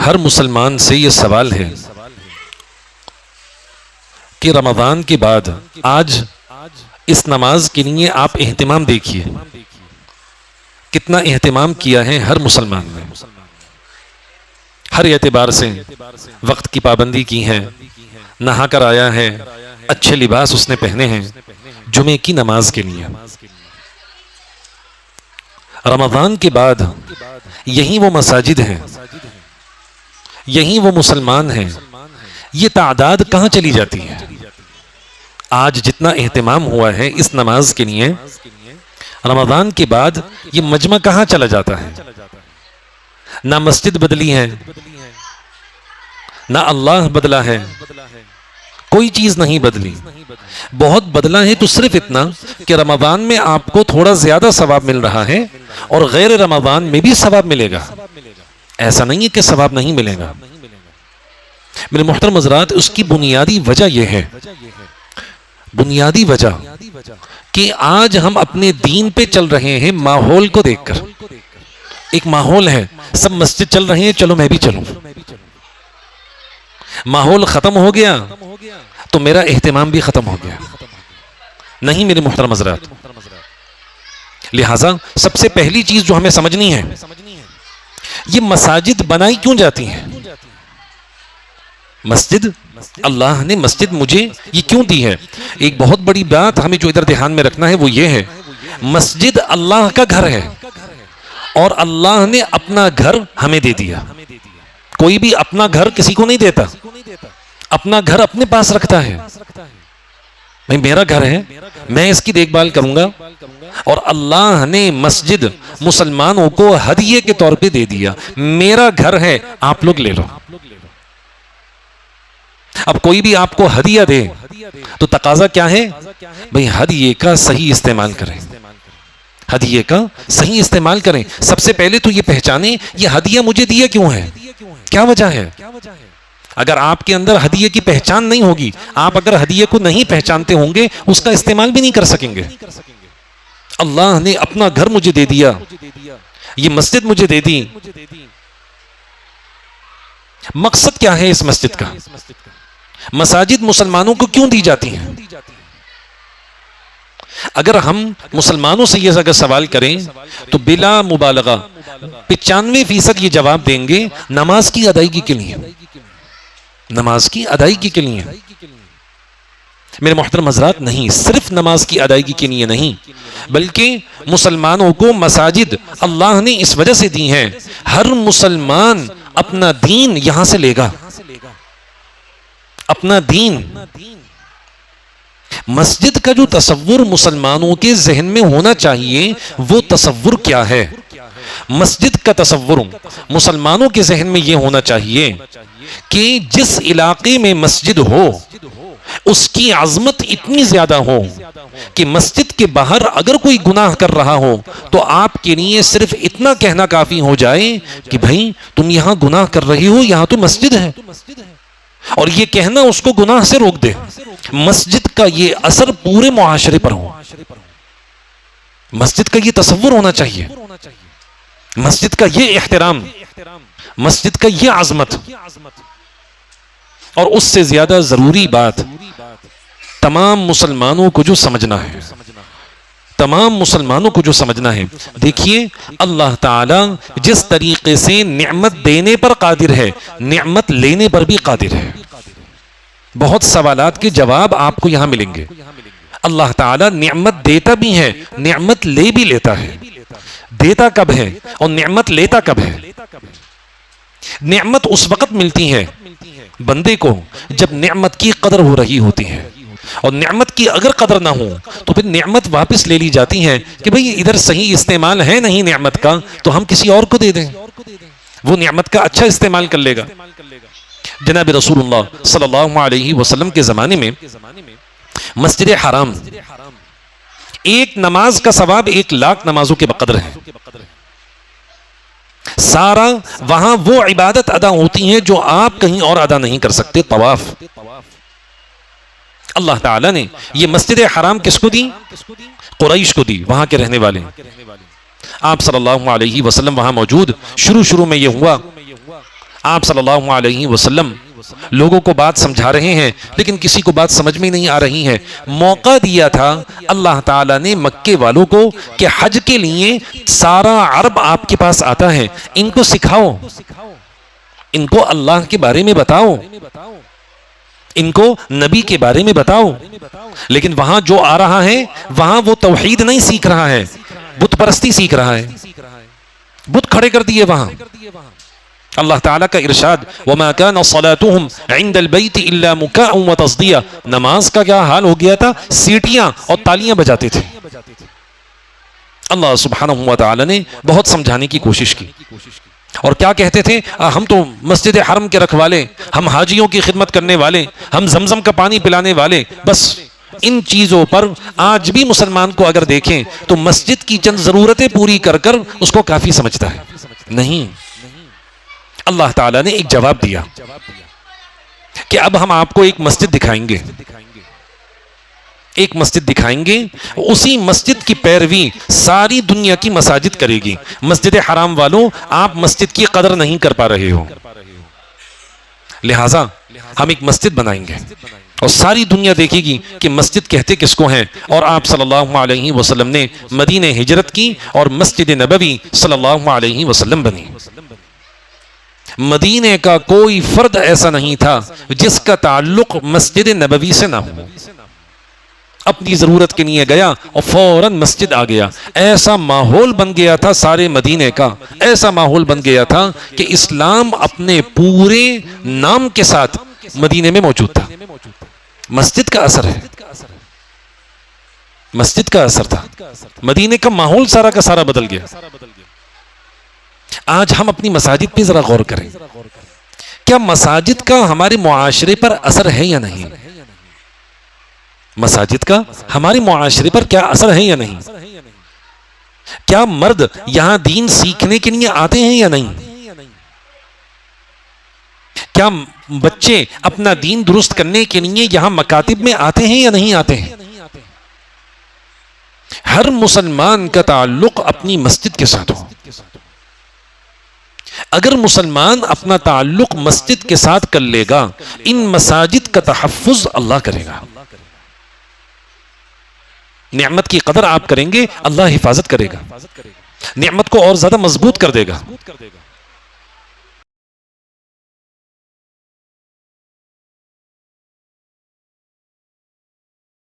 ہر مسلمان سے یہ سوال ہے کہ رمضان کے بعد آج اس نماز کے لیے آپ اہتمام دیکھیے، کتنا اہتمام کیا ہے ہر مسلمان نے، ہر اعتبار سے وقت کی پابندی کی ہے، نہا کر آیا ہے، اچھے لباس اس نے پہنے ہیں جمعے کی نماز کے لیے۔ رمضان کے بعد یہی وہ مساجد ہیں، یہی وہ مسلمان ہیں، یہ تعداد کہاں چلی جاتی ہے؟ آج جتنا اہتمام ہوا ہے اس نماز کے لیے، رمضان کے بعد یہ مجمع کہاں چلا جاتا ہے؟ نہ مسجد بدلی ہے، نہ اللہ بدلا ہے، کوئی چیز نہیں بدلی۔ بہت بدلا ہے تو صرف اتنا کہ رمضان میں آپ کو تھوڑا زیادہ ثواب مل رہا ہے اور غیر رمضان میں بھی ثواب ملے گا، ایسا نہیں ہے کہ ثواب نہیں ملے گا۔ میرے محترم حضرات، اس کی بنیادی وجہ یہ ہے، بنیادی وجہ کہ آج ہم اپنے دین پہ چل رہے ہیں ماحول کو دیکھ کر۔ ایک ماحول ہے، سب مسجد چل رہے ہیں، چلو میں بھی چلوں۔ ماحول ختم ہو گیا تو میرا اہتمام بھی ختم ہو گیا، نہیں میرے محترم حضرات۔ لہٰذا سب سے پہلی چیز جو ہمیں سمجھنی ہے، یہ مساجد بنائی کیوں جاتی ہیں؟ مسجد، اللہ نے مسجد مجھے یہ کیوں دی ہے؟ ایک بہت بڑی بات ہمیں جو ادھر دھیان میں رکھنا ہے وہ یہ ہے، مسجد اللہ کا گھر ہے اور اللہ نے اپنا گھر ہمیں دے دیا۔ کوئی بھی اپنا گھر کسی کو نہیں دیتا، اپنا گھر اپنے پاس رکھتا ہے۔ بھائی میرا گھر ہے، میں اس کی دیکھ بھال کروں گا، اور اللہ نے مسجد مسلمانوں کو ہدیے کے طور پہ دے دیا۔ میرا گھر ہے، آپ لوگ لے لو۔ اب کوئی بھی آپ کو ہدیہ دے تو تقاضا کیا ہے؟ بھئی ہدیے کا صحیح استعمال کریں، ہدیے کا صحیح استعمال کریں۔ سب سے پہلے تو یہ پہچانیں یہ ہدیہ مجھے دیا کیوں ہے، کیا وجہ ہے۔ اگر آپ کے اندر ہدیے کی پہچان نہیں ہوگی، آپ اگر ہدیے کو نہیں پہچانتے ہوں گے، اس کا استعمال بھی نہیں کر سکیں گے۔ اللہ نے اپنا گھر مجھے دے دیا، یہ مسجد مجھے دے دی۔ مقصد کیا ہے اس مسجد کا؟ مساجد مسلمانوں کو کیوں دی جاتی ہیں؟ اگر ہم مسلمانوں سے یہ اگر سوال کریں تو بلا مبالغہ 95% یہ جواب دیں گے نماز کی ادائیگی کے لیے، نماز کی ادائیگی کے لیے۔ میرے محترم حضرات، نہیں، صرف نماز کی ادائیگی کے لیے نہیں، بلکہ مسلمانوں کو مساجد اللہ نے اس وجہ سے دی ہیں، ہر مسلمان اپنا دین یہاں سے لے گا، اپنا دین۔ مسجد کا جو تصور مسلمانوں کے ذہن میں ہونا چاہیے وہ تصور کیا ہے؟ مسجد کا تصور مسلمانوں کے ذہن میں یہ ہونا چاہیے کہ جس علاقے میں مسجد ہو اس کی عظمت اتنی زیادہ ہو کہ مسجد کے باہر اگر کوئی گناہ کر رہا ہو تو آپ کے لیے صرف اتنا کہنا کافی ہو جائے کہ بھائی تم یہاں گناہ کر رہی ہو، یہاں تو مسجد ہے، اور یہ کہنا اس کو گناہ سے روک دے۔ مسجد کا یہ اثر پورے معاشرے پر ہو، مسجد کا یہ تصور ہونا چاہیے، مسجد کا یہ احترام، مسجد کا یہ عظمت۔ اور اس سے زیادہ ضروری بات تمام مسلمانوں کو جو سمجھنا ہے، تمام مسلمانوں کو جو سمجھنا ہے، دیکھیے اللہ تعالی جس طریقے سے نعمت دینے پر قادر ہے، نعمت لینے پر بھی قادر ہے۔ بہت سوالات کے جواب آپ کو یہاں ملیں گے۔ اللہ تعالی نعمت دیتا بھی ہے، نعمت لے بھی لیتا ہے۔ دیتا کب ہے اور نعمت لیتا کب ہے؟ نعمت اس وقت ملتی ہے بندے کو جب نعمت کی قدر ہو رہی ہوتی ہے، اور نعمت کی اگر قدر نہ ہو تو پھر نعمت واپس لے لی جاتی ہے کہ بھئی ادھر صحیح استعمال ہے نہیں نعمت کا، تو ہم کسی اور کو دے دیں، وہ نعمت کا اچھا استعمال کر لے گا۔ جناب رسول اللہ صلی اللہ علیہ وسلم کے زمانے میں مسجد حرام ایک نماز کا ثواب 1,00,000 نمازوں کے بقدر ہے۔ سارا وہاں وہ عبادت ادا ہوتی ہیں جو آپ کہیں اور ادا نہیں کر سکتے، طواف۔ اللہ تعالیٰ نے یہ مسجد حرام کس کو دی؟ قریش کو دی، وہاں کے رہنے والے۔ آپ صلی اللہ علیہ وسلم وہاں موجود، شروع میں یہ ہوا، آپ صلی اللہ علیہ وسلم لوگوں کو بات سمجھا رہے ہیں لیکن کسی کو بات سمجھ میں نہیں آ رہی ہے. موقع دیا تھا اللہ تعالیٰ نے مکے والوں کو کہ حج کے لیے سارا عرب آپ کے پاس آتا ہے, ان کو سکھاؤ, ان کو اللہ کے بارے میں بتاؤ, ان کو نبی کے بارے میں بتاؤ. لیکن وہاں جو آ رہا ہے وہاں وہ توحید نہیں سیکھ رہا ہے, بت پرستی سیکھ رہا ہے, بت کھڑے کر دیے وہاں. اللہ تعالیٰ کا ارشاد وَمَا كَانَ صَلَاتُهُمْ عِنْدَ الْبَيْتِ إِلَّا مُكَاءٌ وَتَصْدِيًا, نماز کا کیا حال ہو گیا تھا, سیٹیاں اور تالیاں بجاتے تھے. اللہ سبحانہ وتعالی نے بہت سمجھانے کی کوشش کی, اور کیا کہتے تھے, ہم تو مسجد حرم کے رکھوالے, ہم حاجیوں کی خدمت کرنے والے, ہم زمزم کا پانی پلانے والے. بس ان چیزوں پر آج بھی مسلمان کو اگر دیکھیں تو مسجد کی چند ضرورتیں پوری کر کر اس کو کافی سمجھتا ہے. نہیں, اللہ تعالیٰ نے ایک جواب دیا کہ اب ہم آپ کو ایک مسجد دکھائیں گے, ایک مسجد دکھائیں گے, اسی مسجد کی پیروی ساری دنیا کی مساجد کرے گی. مسجد حرام والوں, آپ مسجد کی قدر نہیں کر پا رہے ہو, لہٰذا ہم ایک مسجد بنائیں گے اور ساری دنیا دیکھے گی کہ مسجد کہتے کس کو ہیں. اور آپ صلی اللہ علیہ وسلم نے مدینہ ہجرت کی اور مسجد نبوی صلی اللہ علیہ وسلم بنی. مدینہ کا کوئی فرد ایسا نہیں تھا جس کا تعلق مسجد نبوی سے نہ ہو. اپنی ضرورت کے لیے گیا اور فوراً مسجد آ گیا. ایسا ماحول بن گیا تھا سارے مدینے کا, ایسا ماحول بن گیا تھا کہ اسلام اپنے پورے نام کے ساتھ مدینے میں موجود تھا. مسجد کا اثر ہے, مسجد کا اثر تھا. مدینے کا ماحول سارا کا سارا بدل گیا. آج ہم اپنی مساجد پہ ذرا غور کریں, کیا مساجد کا ہمارے معاشرے پر اثر ہے یا نہیں؟ مساجد کا ہمارے معاشرے پر کیا اثر ہے یا نہیں؟ کیا مرد یہاں دین سیکھنے کے لیے آتے ہیں یا نہیں؟ کیا بچے اپنا دین درست کرنے کے لیے یہاں مکاتب میں آتے ہیں یا نہیں آتے ہیں؟ ہر مسلمان کا تعلق اپنی مسجد کے ساتھ ہو. اگر مسلمان اپنا تعلق مسجد کے ساتھ کر لے گا, ان مساجد کا تحفظ اللہ کرے گا. نعمت کی قدر آپ کریں گے, اللہ حفاظت کرے گا, نعمت کو اور زیادہ مضبوط کر دے گا.